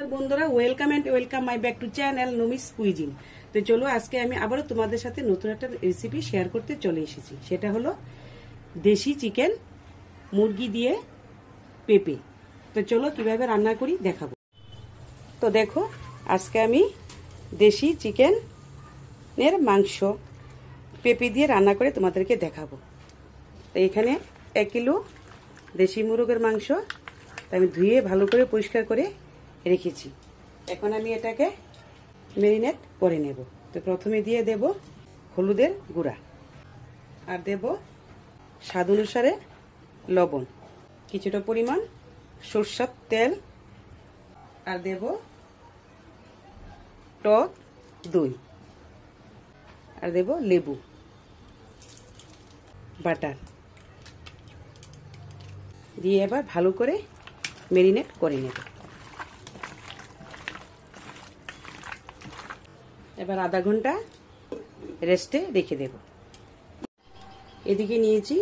নমস্কার বন্ধুরা, welcome and welcome my back to channel Nomi's cuisine. তো চলো আজকে আমি আবারও তোমাদের সাথে নতুন একটা রেসিপি শেয়ার করতে চলে এসেছি। সেটা হলো দেশি চিকেন মুরগি দিয়ে পেঁপে। তো চলো কিভাবে রান্না করি দেখাবো। তো দেখো আজকে আমি দেশি চিকেনের মাংস পেঁপে দিয়ে রান্না করে তোমাদেরকে দেখাবো। তো এখানে 1 কিলো দেশি মুরগের মাংস আমি ধুয়ে ভালো করে পরিষ্কার করে রেখেছি। এখন আমি এটাকে ম্যারিনেট করে নেব। তো প্রথমে দিয়ে দেব হলুদের গুঁড়া, আর দেব স্বাদ অনুসারে লবণ, কিছুটা পরিমাণ সরষের তেল, আর দেব টক দই, আর দেব লেবু বাটার দিয়ে এবার ভালো করে ম্যারিনেট করে নেব। এবার আধা ঘন্টা রেস্টে রেখে দেব। এদিকে নিয়েছি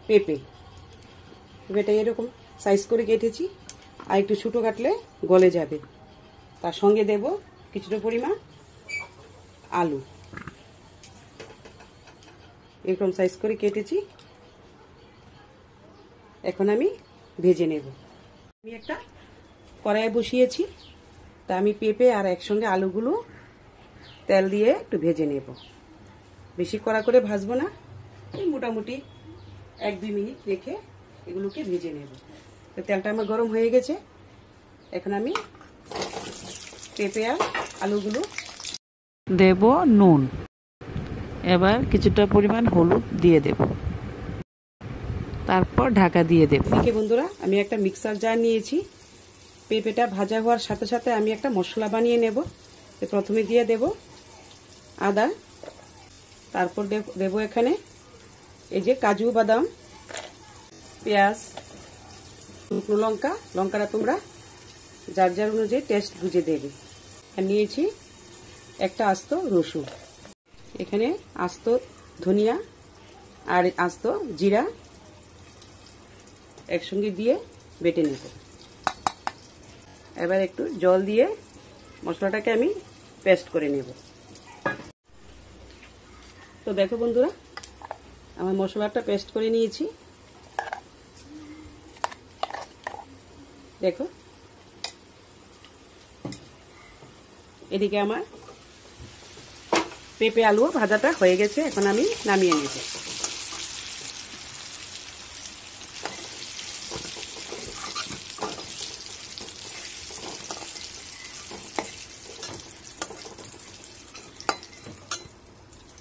পেঁপেটা এরকম সাইজ করে কেটেছি, আর একটু ছোটো কাটলে গলে যাবে। তার সঙ্গে দেব কিছুটা পরিমাণ আলু, এরকম সাইজ করে কেটেছি। এখন আমি ভেজে নেব। আমি একটা কড়াই বসিয়েছি, তা আমি পেঁপে আর একসঙ্গে আলুগুলো তেল দিয়ে একটু ভেজে নেব। বেশি কড়া করে ভাজবো না, এই মোটামুটি 1-2 মিনিট রেখে এগুলোকে ভেজে নেব। তো তেলটা আমার গরম হয়ে গেছে। এখন আমি পেঁপে আর আলুগুলো দেব নুন, এবার কিছুটা পরিমাণ হলুদ দিয়ে দেব, তারপর ঢাকা দিয়ে দেব। এদিকে বন্ধুরা আমি একটা মিক্সার জার নিয়েছি। পেঁপেটা ভাজা হওয়ার সাথে সাথে আমি একটা মশলা বানিয়ে নেব। প্রথমে দিয়ে দেব আদা, তারপর দেব এখানে এই যে কাজু বাদাম, পেঁয়াজ, শুকনো লঙ্কা, লঙ্কাটা তোমরা যার যার অনুযায়ী টেস্ট বুঝে দেবে। আর নিয়েছি একটা আস্ত রসুন, এখানে আস্ত ধনিয়া আর আস্ত জিরা একসঙ্গে দিয়ে বেটে নেব। এবার একটু জল দিয়ে মশলাটাকে আমি পেস্ট করে নেব। তো দেখো বন্ধুরা আমার মশলাটা পেস্ট করে নিয়েছি। দেখো এদিকে আমার পেঁপে আলু ভাজাটা হয়ে গেছে। এখন আমি নামিয়ে নেব।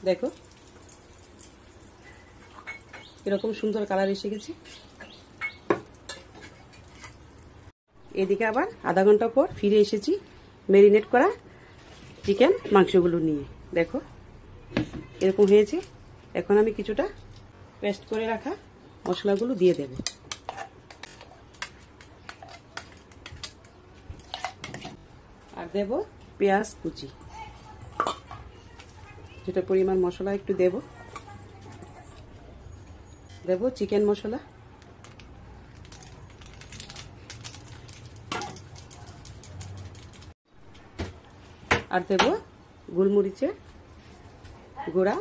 দেখো এরকম সুন্দর কালার এসে গেছে। এদিকে আবার আধা ঘন্টা পর ফিরে এসেছি ম্যারিনেট করা চিকেন মাংসগুলো নিয়ে। দেখো এরকম হয়েছে। এখন আমি কিছুটা পেস্ট করে রাখা মশলাগুলো দিয়ে দেব, আর দেব পেঁয়াজ কুচি, যেটা পরিমাণ মশলা একটু দেব চিকেন মশলা, আর দেব গোলমরিচের গুঁড়া,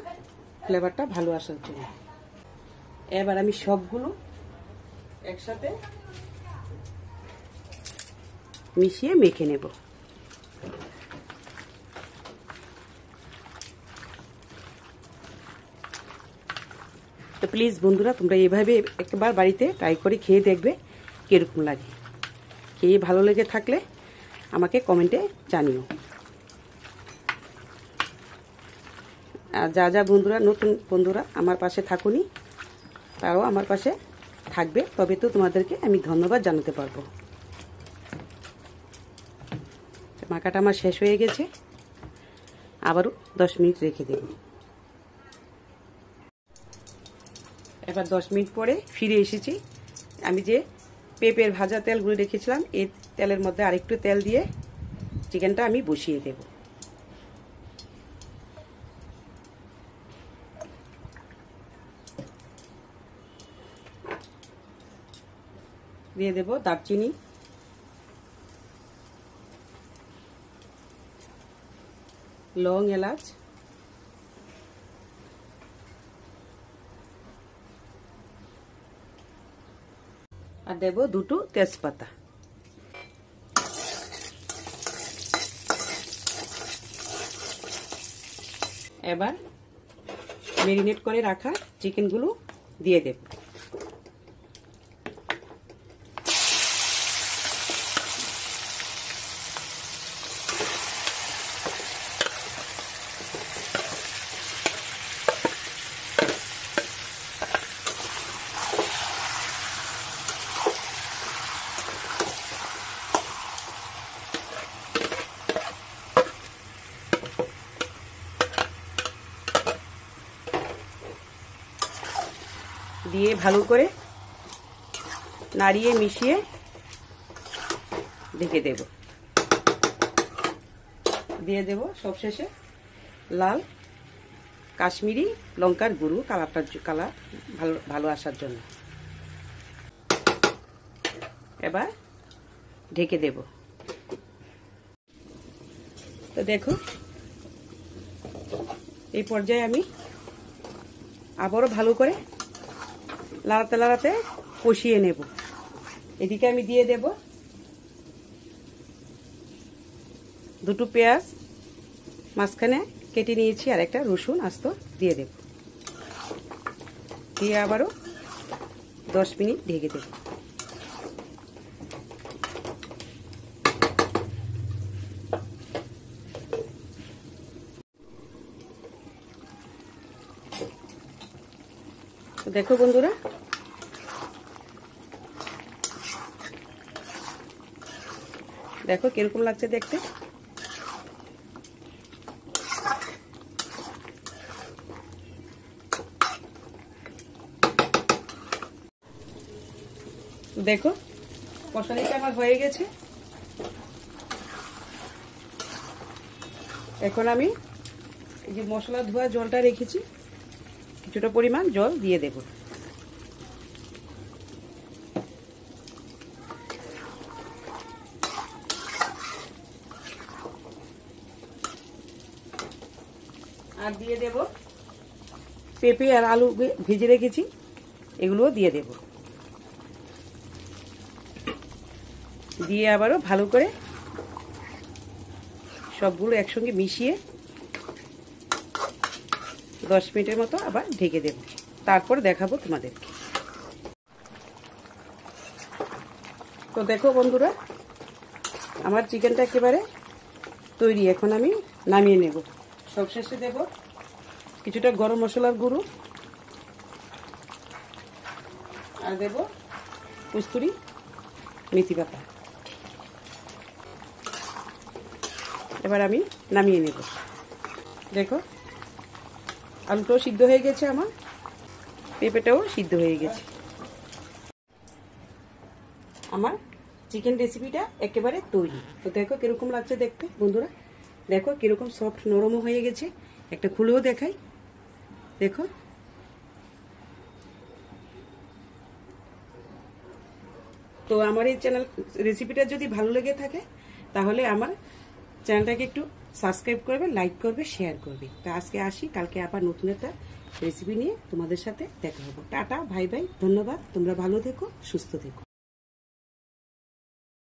ফ্লেভারটা ভালো আসার জন্য। এবার আমি সবগুলো একসাথে মিশিয়ে মেখে নেব। তো প্লিজ বন্ধুরা তোমরা এইভাবে একবার বাড়িতে ট্রাই করে খেয়ে দেখবে কীরকম লাগে। খেয়ে ভালো লেগে থাকলে আমাকে কমেন্টে জানিও। আর যা বন্ধুরা নতুন বন্ধুরা আমার পাশে থাকুনি, তারাও আমার পাশে থাকবে, তবে তো তোমাদেরকে আমি ধন্যবাদ জানাতে পারবো। মাখাটা আমার শেষ হয়ে গেছে, আবারও 10 মিনিট রেখে দেব। এবার 10 মিনিট পরে ফিরে এসেছি। আমি যে পেঁপের ভাজা তেলগুলো রেখেছিলাম, এই তেলের মধ্যে আরেকটু তেল দিয়ে চিকেনটা আমি বসিয়ে দেব। দিয়ে দেব দারচিনি, লং, এলাচ, আর দেব দুটো তেজপাতা। এবার ম্যারিনেট করে রাখা চিকেনগুলো দিয়ে দেব। দিয়ে ভালো করে নাড়িয়ে মিশিয়ে ঢেকে দেব। দিয়ে দেব সবশেষে লাল কাশ্মীরি লঙ্কার গুঁড়ো, কালার ভালো আসার জন্য। এবার ঢেকে দেব। তো দেখো এই পর্যায়ে আমি আবারও ভালো করে লাড়াতে লাড়াতে কষিয়ে নেব। এদিকে আমি দিয়ে দেব দুটো পেঁয়াজ মাঝখানে কেটে নিয়েছি, আর একটা রসুন আস্ত দিয়ে দেব। দিয়ে আবারও 10 মিনিট ঢেকে দেব। দেখো বন্ধুরা, দেখো কিরকম লাগছে দেখতে। দেখো কষানিটা আমার হয়ে গেছে। এখন আমি এই যে মশলা ধোয়া জলটা রেখেছি, কিছুটা পরিমাণ জল দিয়ে দেব। আর দিয়ে দেব পেঁপে আর আলু ভেজে রেখেছি, এগুলোও দিয়ে দেব। দিয়ে আবারও ভালো করে সবগুলো একসঙ্গে মিশিয়ে 10 মিনিটের মতো আবার ঢেকে দেব। তারপর দেখাবো তোমাদেরকে। তো দেখো বন্ধুরা, আমার চিকেনটা একেবারে তৈরি। এখন আমি নামিয়ে নেব। সবশেষে দেব কিছুটা গরম মশলার গুঁড়ো, আর দেব কস্তুরি মেথি পাতা। এবার আমি নামিয়ে নেব। দেখো আলুটাও সিদ্ধ হয়ে গেছে, আমার পেঁপেটাও সিদ্ধ হয়ে গেছে। আমার চিকেন রেসিপিটা একেবারে তৈরি। তো দেখো কিরকম লাগছে দেখতে বন্ধুরা। দেখো কিরকম সফট নরমও হয়ে গেছে। একটা খুলেও দেখাই, দেখো। তো আমার এই চ্যানেল রেসিপিটা যদি ভালো লেগে থাকে তাহলে আমার চ্যানেলটাকে একটু সাবস্ক্রাইব করবে, লাইক করবে, শেয়ার করবে। তো আজকে আসি, কালকে আবার নতুন একটা রেসিপি নিয়ে তোমাদের সাথে দেখা হবে। টাটা, ভাই ভাই, ধন্যবাদ। তোমরা ভালো থেকো, সুস্থ থেকো।